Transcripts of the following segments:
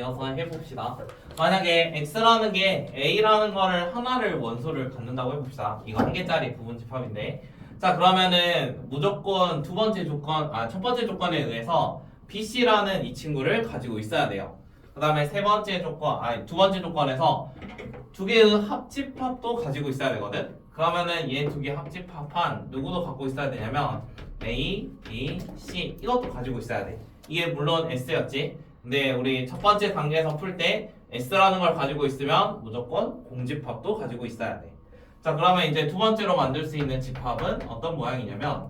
이어서 해봅시다. 만약에 x라는 게 a라는 거를 하나를 원소를 갖는다고 해봅시다. 이거 한 개짜리 부분집합인데, 자 그러면은 무조건 첫 번째 조건에 의해서 bc라는 이 친구를 가지고 있어야 돼요. 그 다음에 두 번째 조건에서 두 개의 합집합도 가지고 있어야 되거든. 그러면은 얘 두 개 합집합한 누구도 갖고 있어야 되냐면 A, B, C 이것도 가지고 있어야 돼. 이게 물론 S였지. 근데 우리 첫 번째 단계에서 풀 때 S라는 걸 가지고 있으면 무조건 공집합도 가지고 있어야 돼. 자 그러면 이제 두 번째로 만들 수 있는 집합은 어떤 모양이냐면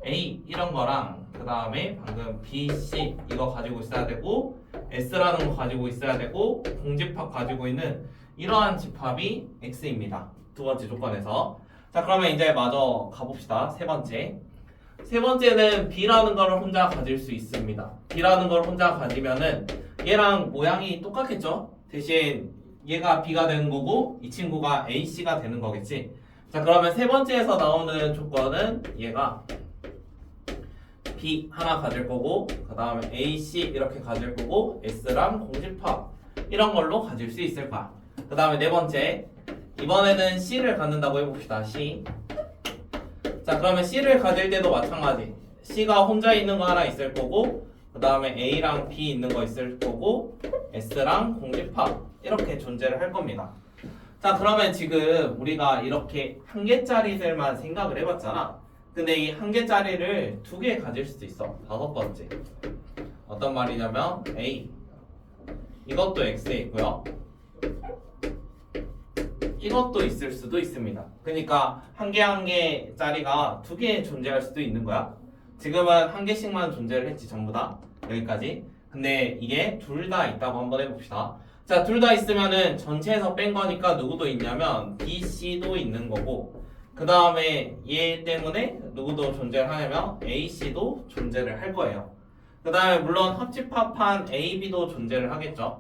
A 이런 거랑 그 다음에 방금 B, C 이거 가지고 있어야 되고 S라는 거 가지고 있어야 되고 공집합 가지고 있는 이러한 집합이 X입니다. 두 번째 조건에서. 자 그러면 이제 마저 가봅시다. 세 번째는 B라는 걸 혼자 가질 수 있습니다. B라는 걸 혼자 가지면은 얘랑 모양이 똑같겠죠? 대신 얘가 B가 되는 거고 이 친구가 AC가 되는 거겠지. 자 그러면 세 번째에서 나오는 조건은 얘가 B 하나 가질 거고 그 다음에 AC 이렇게 가질 거고 S랑 공집합 이런 걸로 가질 수 있을 거야. 그 다음에 네 번째 이번에는 C를 갖는다고 해봅시다. C. 자 그러면 C를 가질 때도 마찬가지. C가 혼자 있는 거 하나 있을 거고 그 다음에 A랑 B 있는 거 있을 거고 S랑 공집합 이렇게 존재를 할 겁니다. 자 그러면 지금 우리가 이렇게 한 개짜리들만 생각을 해봤잖아. 근데 이 한 개짜리를 두 개 가질 수도 있어. 다섯 번째 어떤 말이냐면 A 이것도 X에 있고요 이것도 있을 수도 있습니다. 그러니까 한 개짜리가 두 개 존재할 수도 있는 거야. 지금은 한 개씩만 존재를 했지 전부 다 여기까지. 근데 이게 둘 다 있다고 한번 해봅시다. 자 둘 다 있으면은 전체에서 뺀 거니까 누구도 있냐면 B, C도 있는 거고 그 다음에 얘 때문에 누구도 존재를 하냐면 A, C도 존재를 할 거예요. 그 다음에 물론 합집합한 A, B도 존재를 하겠죠.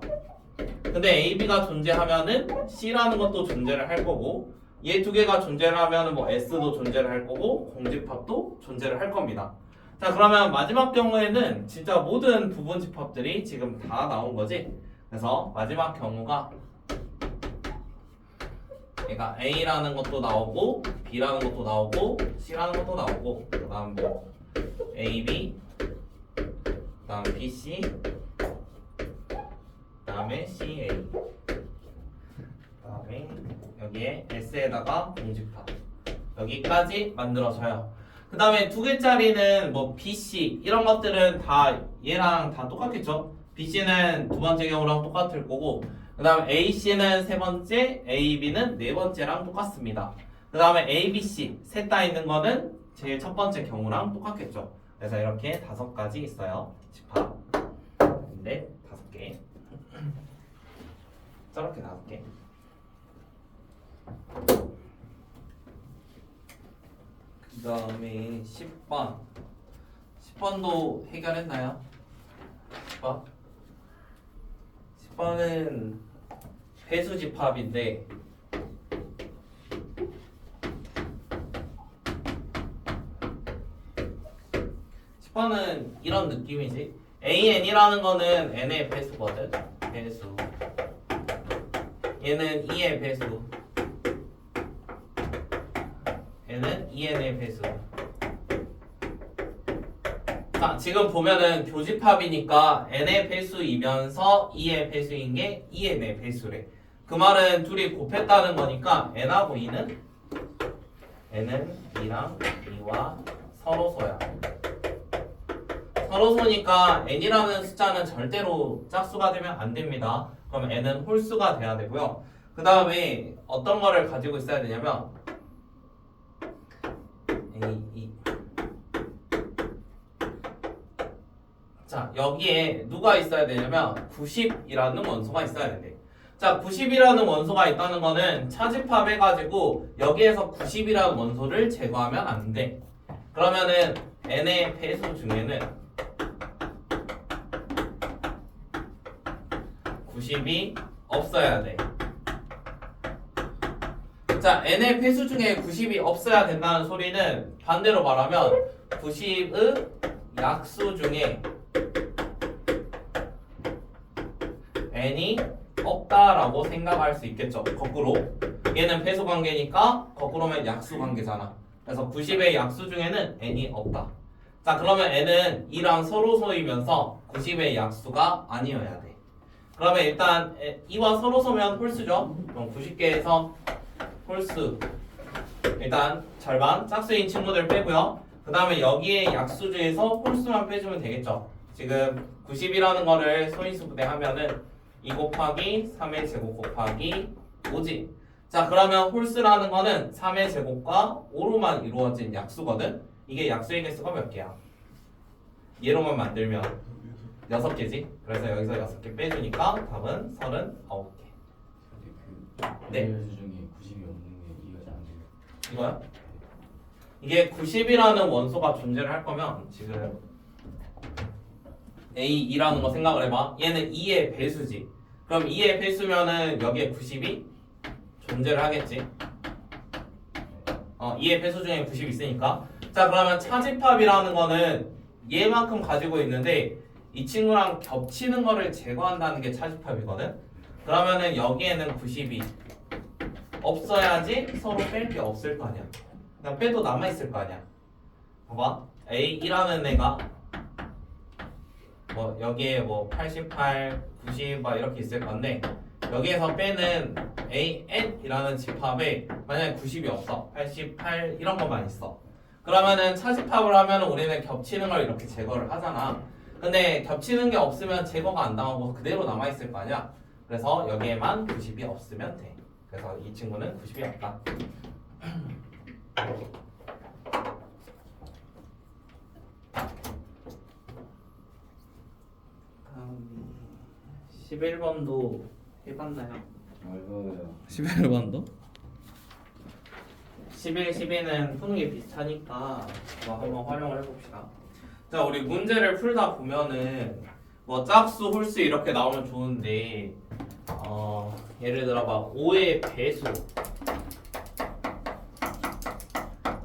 근데 A, B가 존재하면은 C라는 것도 존재를 할 거고 얘 두 개가 존재를 하면은 뭐 S도 존재를 할 거고 공집합도 존재를 할 겁니다. 자 그러면 마지막 경우에는 진짜 모든 부분집합들이 지금 다 나온 거지. 그래서 마지막 경우가 얘가 A라는 것도 나오고 B라는 것도 나오고 C라는 것도 나오고 그 다음 뭐 AB 그 다음 BC 그 다음에 CA 그 다음에 여기에 S에다가 공집합 여기까지 만들어져요. 그 다음에 두 개짜리는 뭐 BC 이런 것들은 다 얘랑 다 똑같겠죠. BC는 두 번째 경우랑 똑같을 거고 그 다음에 AC는 세 번째, AB는 네 번째랑 똑같습니다. 그 다음에 ABC 셋 다 있는 거는 제일 첫 번째 경우랑 똑같겠죠. 그래서 이렇게 다섯 가지 있어요. 집합. 근데 다섯 개. 저렇게 다섯 개. 그 다음에 10번. 10번도 해결했나요? 10번? 10번은 배수집합인데 10번은 이런 느낌이지. AN이라는 거는 N의 배수거든. 배수. 얘는 E의 배수. 얘는 EN의 배수. 자, 지금 보면은 교집합이니까 n의 배수이면서 2의 배수인 게 2n의 배수래. 그 말은 둘이 곱했다는 거니까 n하고 2는 n은 2랑 2와 서로소야. 서로소니까 n이라는 숫자는 절대로 짝수가 되면 안 됩니다. 그럼 n은 홀수가 돼야 되고요. 그 다음에 어떤 거를 가지고 있어야 되냐면 자 여기에 누가 있어야 되냐면 90이라는 원소가 있어야 된대. 자 90이라는 원소가 있다는 거는 차집합해가지고 여기에서 90이라는 원소를 제거하면 안 돼. 그러면은 n의 배수 중에는 90이 없어야 돼. 자 n의 배수 중에 90이 없어야 된다는 소리는 반대로 말하면 90의 약수 중에 n이 없다라고 생각할 수 있겠죠. 거꾸로 얘는 배수 관계니까 거꾸로면 약수 관계잖아. 그래서 90의 약수 중에는 n이 없다. 자 그러면 n은 2랑 서로소이면서 90의 약수가 아니어야 돼. 그러면 일단 2와 서로소면 홀수죠. 그럼 90개에서 홀수 일단 절반 짝수인 친구들 빼고요. 그 다음에 여기에 약수 중에서 홀수만 빼주면 되겠죠. 지금 90이라는 거를 소인수 부대하면은 2 곱하기 3의 제곱 곱하기 5지. 자 그러면 홀수라는 거는 3의 제곱과 5로만 이루어진 약수거든. 이게 약수의 개수가 몇 개야? 얘로만 만들면 6개지. 그래서 여기서 6개 빼주니까 답은 39개. 네. 그 중에 90이 없는 게 이해가 잘 안 돼요. 이거요? 이게 90이라는 원소가 존재를 할 거면 지금 A2라는 거 생각을 해봐. 얘는 2의 배수지. 그럼 2의 배수면은 여기에 90이 존재를 하겠지. 2의 배수 중에 90이 있으니까. 자 그러면 차집합이라는 거는 얘만큼 가지고 있는데 이 친구랑 겹치는 거를 제거한다는 게 차집합이거든. 그러면은 여기에는 90이 없어야지 서로 뺄 게 없을 거 아니야. 그냥 빼도 남아있을 거 아니야. 봐봐 A1라는 애가 뭐 여기에 뭐 88, 90 막 이렇게 있을 건데 여기에서 빼는 AN이라는 집합에 만약에 90이 없어 88 이런 것만 있어. 그러면은 차집합을 하면 우리는 겹치는 걸 이렇게 제거를 하잖아. 근데 겹치는 게 없으면 제거가 안 당하고 그대로 남아있을 거 아니야. 그래서 여기에만 90이 없으면 돼. 그래서 이 친구는 90이 없다. 11번도 해봤나요? 어려워요. 11번도? 11, 12는 푸는 게 비슷하니까 뭐 한번 활용을 해봅시다. 자 우리 문제를 풀다 보면은 뭐 짝수, 홀수 이렇게 나오면 좋은데 예를 들어 막 5의 배수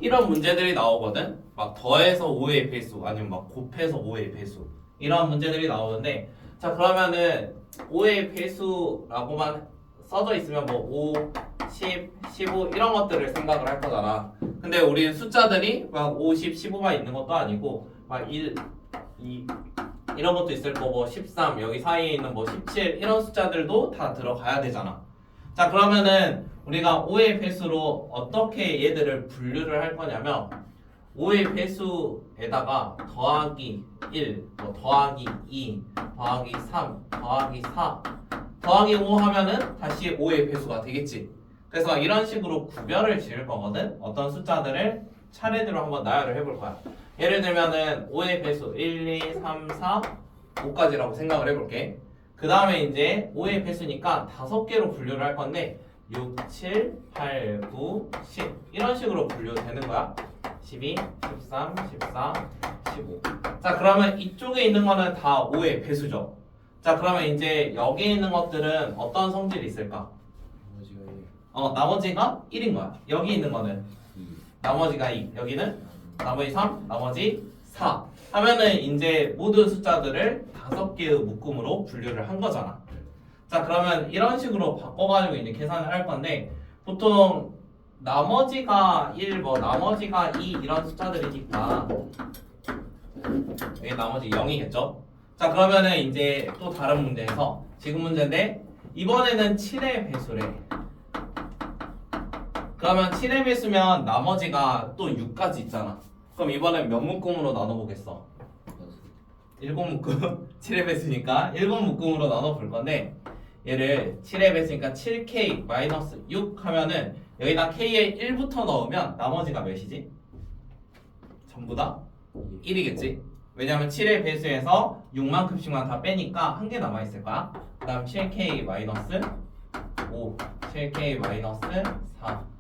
이런 문제들이 나오거든. 막 더해서 5의 배수 아니면 막 곱해서 5의 배수 이런 문제들이 나오는데 자 그러면은 5의 배수라고만 써져 있으면 뭐 5, 10, 15 이런 것들을 생각을 할 거잖아. 근데 우리는 숫자들이 막 50, 15만 있는 것도 아니고 막 1, 2 이런 것도 있을 거고 13 여기 사이에 있는 뭐 17 이런 숫자들도 다 들어가야 되잖아. 자 그러면은 우리가 5의 배수로 어떻게 얘들을 분류를 할 거냐면 5의 배수에다가 더하기 1, 뭐 더하기 2, 더하기 3, 더하기 4, 더하기 5 하면은 다시 5의 배수가 되겠지. 그래서 이런 식으로 구별을 지을 거거든. 어떤 숫자들을 차례대로 한번 나열을 해볼 거야. 예를 들면은 5의 배수 1, 2, 3, 4, 5까지라고 생각을 해볼게. 그 다음에 이제 5의 배수니까 5개로 분류를 할 건데 6, 7, 8, 9, 10 이런 식으로 분류되는 거야. 12, 13, 14, 15. 자 그러면 이쪽에 있는 거는 다 5의 배수죠. 자 그러면 이제 여기에 있는 것들은 어떤 성질이 있을까? 나머지가 1인 거야. 여기 있는 거는 나머지가 2, 여기는 나머지 3, 나머지 4 하면은 이제 모든 숫자들을 5개의 묶음으로 분류를 한 거잖아. 자 그러면 이런 식으로 바꿔가지고 이제 계산을 할 건데 보통 나머지가 1, 뭐 나머지가 2 이런 숫자들이니까 여기 나머지 0이겠죠. 자 그러면은 이제 또 다른 문제에서 지금 문제인데 이번에는 7의 배수래. 그러면 7의 배수면 나머지가 또 6까지 있잖아. 그럼 이번엔 몇 묶음으로 나눠보겠어? 7묶음 7의 배수니까 7묶음으로 나눠볼 건데 얘를 7의 배수니까 7k-6 하면은 여기다 k에 1부터 넣으면 나머지가 몇이지? 전부 다 1이겠지? 왜냐면 7의 배수에서 6만큼씩만 다 빼니까 한 개 남아있을 거야. 그 다음 7k-5 7k-4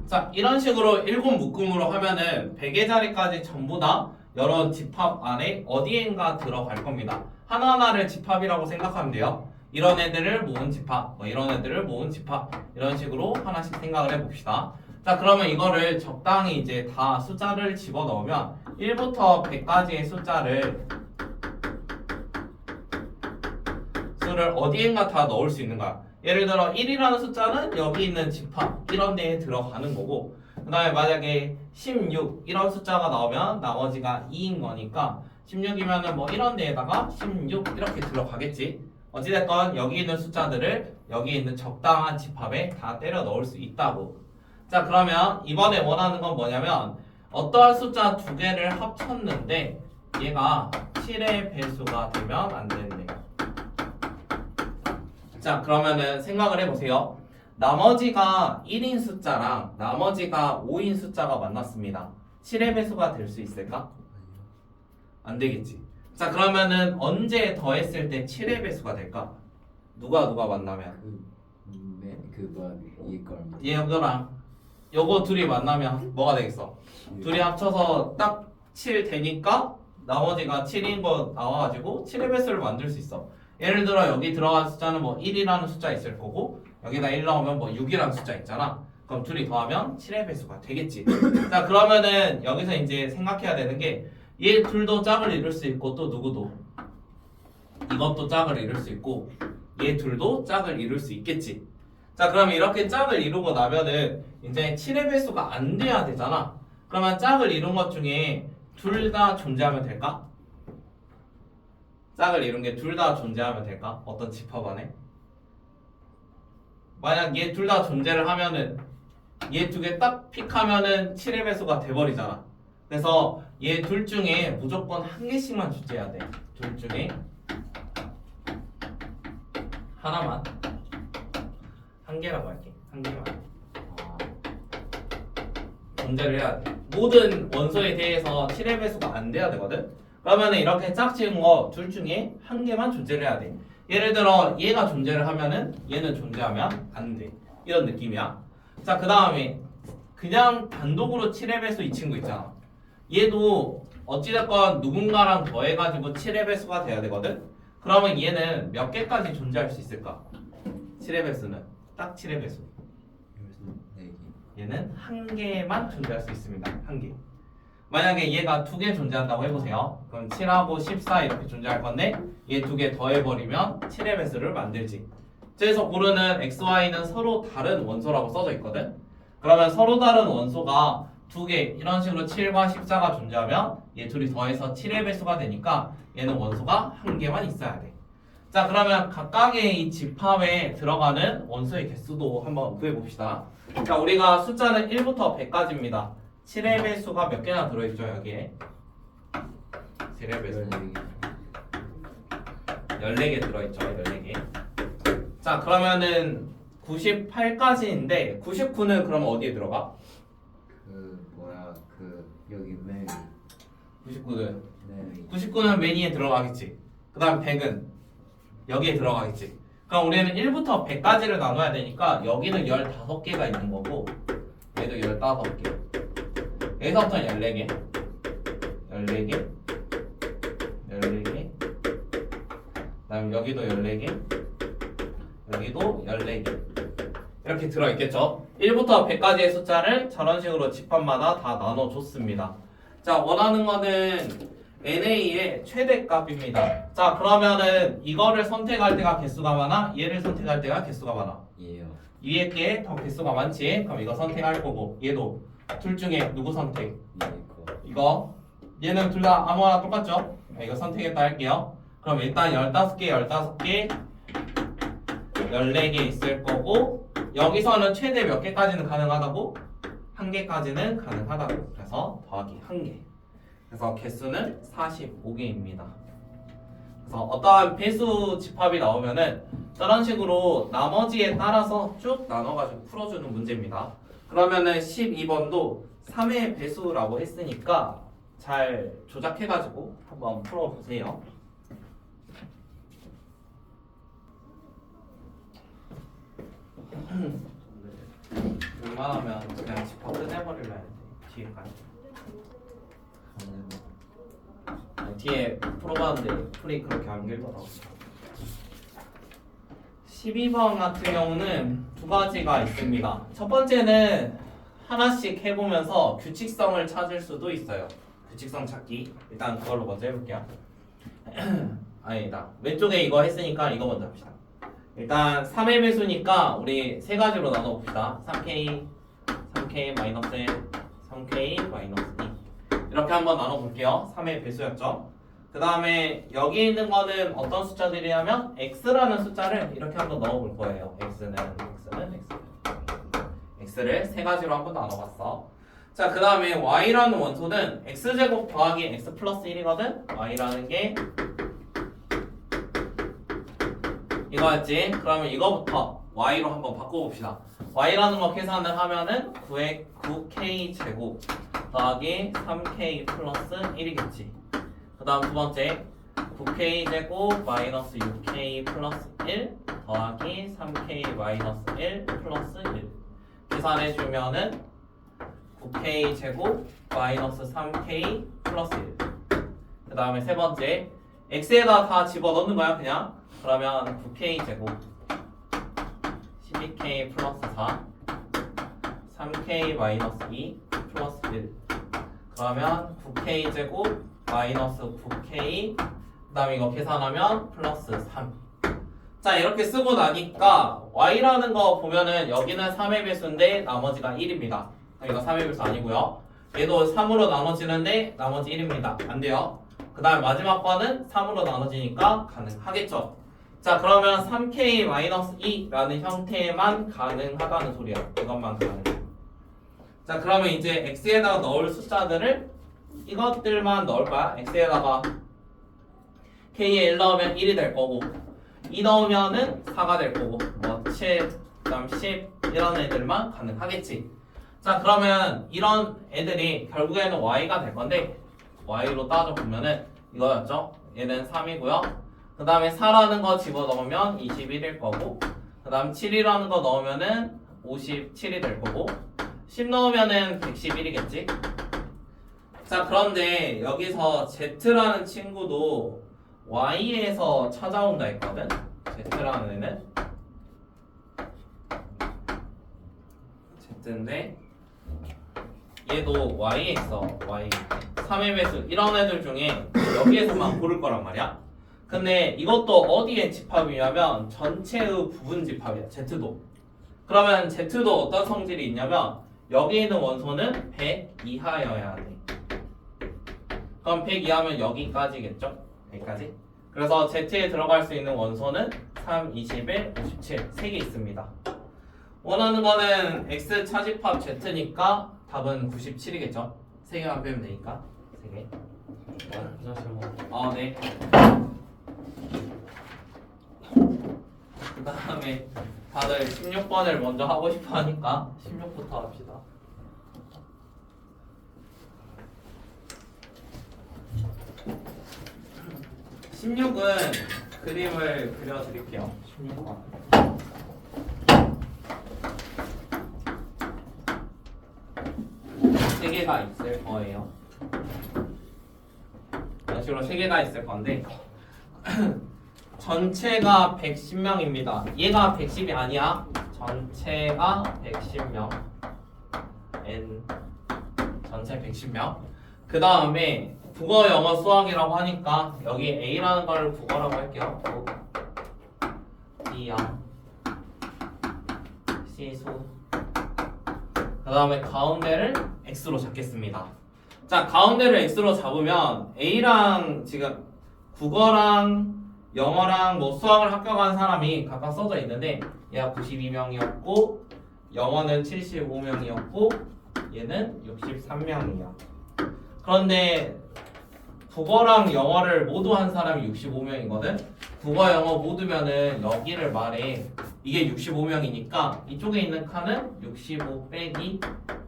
자 이런 식으로 7묶음으로 하면은 100의 자리까지 전부 다 여러 집합 안에 어디엔가 들어갈 겁니다. 하나하나를 집합이라고 생각하면 돼요. 이런 애들을 모은 집합, 뭐 이런 애들을 모은 집합 이런 식으로 하나씩 생각을 해봅시다. 자, 그러면 이거를 적당히 이제 다 숫자를 집어넣으면 1부터 100까지의 수를 어디엔가 다 넣을 수 있는 거야. 예를 들어 1이라는 숫자는 여기 있는 집합 이런 데에 들어가는 거고, 그 다음에 만약에 16 이런 숫자가 나오면 나머지가 2인 거니까 16이면은 뭐 이런 데에다가 16 이렇게 들어가겠지. 어찌됐건 여기 있는 숫자들을 여기 있는 적당한 집합에 다 때려 넣을 수 있다고. 자, 그러면 이번에 원하는 건 뭐냐면 어떠한 숫자 두 개를 합쳤는데 얘가 7의 배수가 되면 안 된대. 자, 그러면은 생각을 해보세요. 나머지가 1인 숫자랑 나머지가 5인 숫자가 만났습니다. 7의 배수가 될 수 있을까? 안 되겠지. 자, 그러면은 언제 더했을 때 7의 배수가 될까? 누가 만나면? 얘거랑 요거 둘이 만나면 뭐가 되겠어? 둘이 합쳐서 딱 7 되니까 나머지가 7인 거 나와가지고 7의 배수를 만들 수 있어. 예를 들어 여기 들어간 숫자는 뭐 1이라는 숫자 있을 거고 여기다 1 넣으면 뭐 6이라는 숫자 있잖아. 그럼 둘이 더하면 7의 배수가 되겠지. 자, 그러면은 여기서 이제 생각해야 되는 게 얘 둘도 짝을 이룰 수 있고 또 누구도 이것도 짝을 이룰 수 있고 얘 둘도 짝을 이룰 수 있겠지. 자, 그럼 이렇게 짝을 이루고 나면은 이제 7의 배수가 안 돼야 되잖아. 그러면 짝을 이룬 것 중에 둘 다 존재하면 될까? 짝을 이룬 게 둘 다 존재하면 될까? 어떤 집합 안에? 만약 얘 둘 다 존재를 하면은 얘 두 개 딱 픽하면은 7의 배수가 돼버리잖아. 그래서 얘 둘 중에 무조건 한 개씩만 존재해야 돼. 둘 중에 하나만, 한 개라고 할게. 한 개만 존재를 해야 돼. 모든 원소에 대해서 7의 배수가 안 돼야 되거든. 그러면은 이렇게 짝지은 거 둘 중에 한 개만 존재를 해야 돼. 예를 들어 얘가 존재를 하면은 얘는 존재하면 안 돼. 이런 느낌이야. 자, 그 다음에 그냥 단독으로 7의 배수 이 친구 있잖아. 얘도 어찌됐건 누군가랑 더해가지고 7의 배수가 돼야 되거든. 그러면 얘는 몇 개까지 존재할 수 있을까? 7의 배수는 딱 7의 배수. 얘는 한 개만 존재할 수 있습니다. 한 개. 만약에 얘가 두 개 존재한다고 해보세요. 그럼 7하고 14 이렇게 존재할 건데 얘 두 개 더해버리면 7의 배수를 만들지. 그래서 고르는 x, y는 서로 다른 원소라고 써져 있거든. 그러면 서로 다른 원소가 두 개 이런 식으로 7과 14가 존재하면 얘 둘이 더해서 7의 배수가 되니까 얘는 원소가 한 개만 있어야 돼. 자, 그러면 각각의 이 집합에 들어가는 원소의 개수도 한번 구해봅시다. 자, 우리가 숫자는 1부터 100까지입니다. 7의 배수가 몇 개나 들어있죠, 여기에? 7의 배수 14개 들어있죠, 14개. 자, 그러면은 98까지인데 99는 그럼 어디에 들어가? 여기 맨 99는 네. 99는 맨 위에 들어가겠지. 그 다음 100은 여기에 들어가겠지. 그럼 우리는 1부터 100까지를 나눠야 되니까 여기는 15개가 있는 거고 얘도 15개. 여기서부터는 14개 14개 14개 그 다음 여기도 14개 여기도 14개 이렇게 들어있겠죠. 1부터 100까지의 숫자를 저런 식으로 집합마다 다 나눠줬습니다. 자, 원하는 거는 NA의 최대값입니다. 자, 그러면은 이거를 선택할 때가 개수가 많아? 얘를 선택할 때가 개수가 많아? 예요. 위에 게 더 개수가 많지? 그럼 이거 선택할 거고 얘도 둘 중에 누구 선택? 이거 얘는 둘 다 아무거나 똑같죠? 이거 선택했다 할게요. 그럼 일단 15개 14개 있을 거고 여기서는 최대 몇 개까지는 가능하다고? 1개까지는 가능하다고. 그래서 더하기 1개. 그래서 개수는 45개입니다. 그래서 어떠한 배수 집합이 나오면은 저런 식으로 나머지에 따라서 쭉 나눠가지고 풀어주는 문제입니다. 그러면은 12번도 3의 배수라고 했으니까 잘 조작해가지고 한번 풀어보세요. 웬만하면 그냥 집합 끝내버리려 했는데 뒤에까지. 뒤에 풀어봤는데 풀이 그렇게 안 길더라고요. 12번 같은 경우는 두 가지가 있습니다. 첫 번째는 하나씩 해보면서 규칙성을 찾을 수도 있어요. 규칙성 찾기. 일단 그걸로 먼저 해볼게요. 아니다. 왼쪽에 이거 했으니까 이거 먼저 합시다. 일단 3의 배수니까 우리 세 가지로 나눠봅시다. 3K, 3K 마이너스 1, 3K 마이너스 2 이렇게 한번 나눠볼게요. 3의 배수였죠. 그 다음에 여기 있는 거는 어떤 숫자들이냐면 X라는 숫자를 이렇게 한번 넣어볼 거예요. X를 세 가지로 한번 나눠봤어. 자, 그 다음에 Y라는 원소는 X제곱 더하기 X 플러스 1이거든. Y라는 게 이거였지. 그러면 이거부터 Y로 한번 바꿔봅시다. Y라는 거 계산을 하면은 9K 제곱 더하기 3K 플러스 1이겠지. 그 다음 두 번째 9K 제곱 마이너스 6K 플러스 1 더하기 3K 마이너스 1 플러스 1 계산해주면은 9K 제곱 마이너스 3K 플러스 1 그 다음에 세 번째 X에다 다 집어넣는 거야 그냥. 그러면 9K 제곱 12K 플러스 4 3K 마이너스 2 플러스 1 그러면 9K 제곱 마이너스 9K 그 다음에 이거 계산하면 플러스 3. 자, 이렇게 쓰고 나니까 Y라는 거 보면은 여기는 3의 배수인데 나머지가 1입니다. 이거 3의 배수 아니고요. 얘도 3으로 나눠지는데 나머지 1입니다. 안 돼요. 그 다음에 마지막 거는 3으로 나눠지니까 가능하겠죠. 자, 그러면 3K-2라는 형태만 가능하다는 소리야. 이것만 가능해. 자, 그러면 이제 X에다가 넣을 숫자들을 이것들만 넣을 거야. X에다가 K에 1 넣으면 1이 될 거고 2 넣으면은 4가 될 거고 뭐 7, 그 다음 10 이런 애들만 가능하겠지. 자, 그러면 이런 애들이 결국에는 Y가 될 건데 Y로 따져보면은 이거였죠. 얘는 3이고요. 그 다음에 4라는 거 집어넣으면 21일 거고 그 다음 7이라는 거 넣으면은 57이 될 거고 10 넣으면은 111이겠지. 자, 그런데 여기서 Z라는 친구도 Y에서 찾아온다 했거든. Z라는 애는 Z인데 얘도 Y에 있어. Y 3의 배수 이런 애들 중에 여기에서만 고를 거란 말이야. 근데 이것도 어디에 집합이냐면 전체의 부분 집합이야. Z도. 그러면 Z도 어떤 성질이 있냐면 여기 있는 원소는 100 이하여야 돼. 그럼 100 이하면 여기까지겠죠? 여기까지. 그래서 Z에 들어갈 수 있는 원소는 3, 21, 57 3개 있습니다. 원하는 거는 X 차집합 Z니까 답은 97이겠죠? 3개만 빼면 되니까 3개. 네. 그 다음에 다들 16번을 먼저 하고 싶어 하니까 16부터 합시다. (16은) 그림을 그려드릴게요. 16번. 세 개가 있을 거예요. 이런 식으로 세 개가 있을 건데 전체가 110명입니다. 얘가 110이 아니야. 전체가 110명. N 전체 110명. 그 다음에 국어, 영어, 수학이라고 하니까 여기 A라는 걸 국어라고 할게요. B야. C수. 그 다음에 가운데를 X로 잡겠습니다. 자, 가운데를 X로 잡으면 A랑 지금 국어랑 영어랑 뭐 수학을 합격한 사람이 각각 써져 있는데 얘가 92명이었고 영어는 75명이었고 얘는 63명이야. 그런데 국어랑 영어를 모두 한 사람이 65명이거든. 국어, 영어 모두면은 여기를 말해. 이게 65명이니까 이쪽에 있는 칸은 65 빼기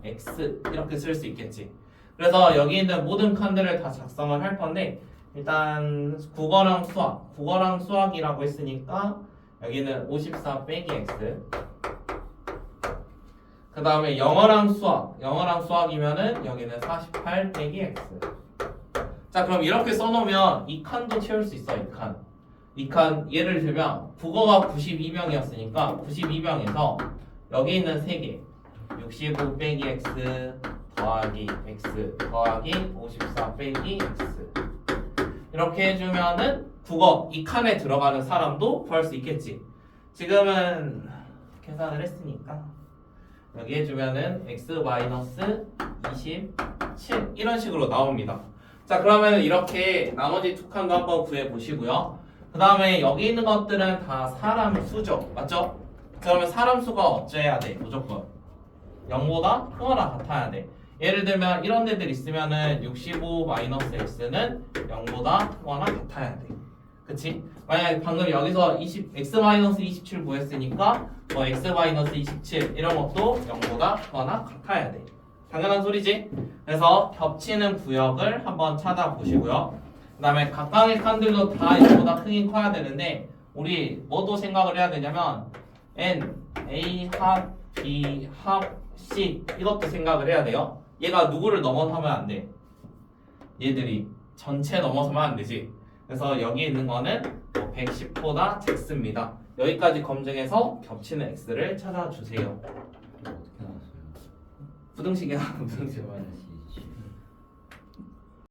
X 이렇게 쓸 수 있겠지. 그래서 여기 있는 모든 칸들을 다 작성을 할 건데 일단 국어랑 수학이라고 했으니까 여기는 54 빼기 X. 그 다음에 영어랑 수학이면은 여기는 48 빼기 X. 자, 그럼 이렇게 써놓으면 이 칸도 채울 수 있어. 이 칸 예를 들면 국어가 92명이었으니까 92명에서 여기 있는 3개 65 빼기 x 더하기 x 더하기 54 빼기 x 이렇게 해주면은 국어 이 칸에 들어가는 사람도 구할 수 있겠지. 지금은 계산을 했으니까 여기 해주면은 x 마이너스 27 이런 식으로 나옵니다. 자 그러면 이렇게 나머지 두 칸도 한번 구해 보시고요. 그 다음에 여기 있는 것들은 다 사람 수죠, 맞죠? 그러면 사람 수가 어째야 돼? 무조건 0보다 크거나 같아야 돼. 예를 들면 이런 데들 있으면은 65 마이너스 x는 0보다 크거나 같아야 돼. 그치? 만약에 방금 여기서 x 마이너스 27 구했으니까 뭐 x 마이너스 27 이런 것도 0보다 크거나 같아야 돼. 당연한 소리지? 그래서 겹치는 구역을 한번 찾아보시고요. 그 다음에 각각의 칸들도 다 0보다 크긴 커야 되는데 우리 뭐도 생각을 해야 되냐면 n, a 합, b 합, c 이것도 생각을 해야 돼요. 얘가 누구를 넘어서면 안 돼. 얘들이 전체 넘어서면 안 되지. 그래서 여기 있는 거는 110보다 작습니다. 여기까지 검증해서 겹치는 x를 찾아주세요. 어떻게 나왔어요? 부등식이야 부등식. 마이너스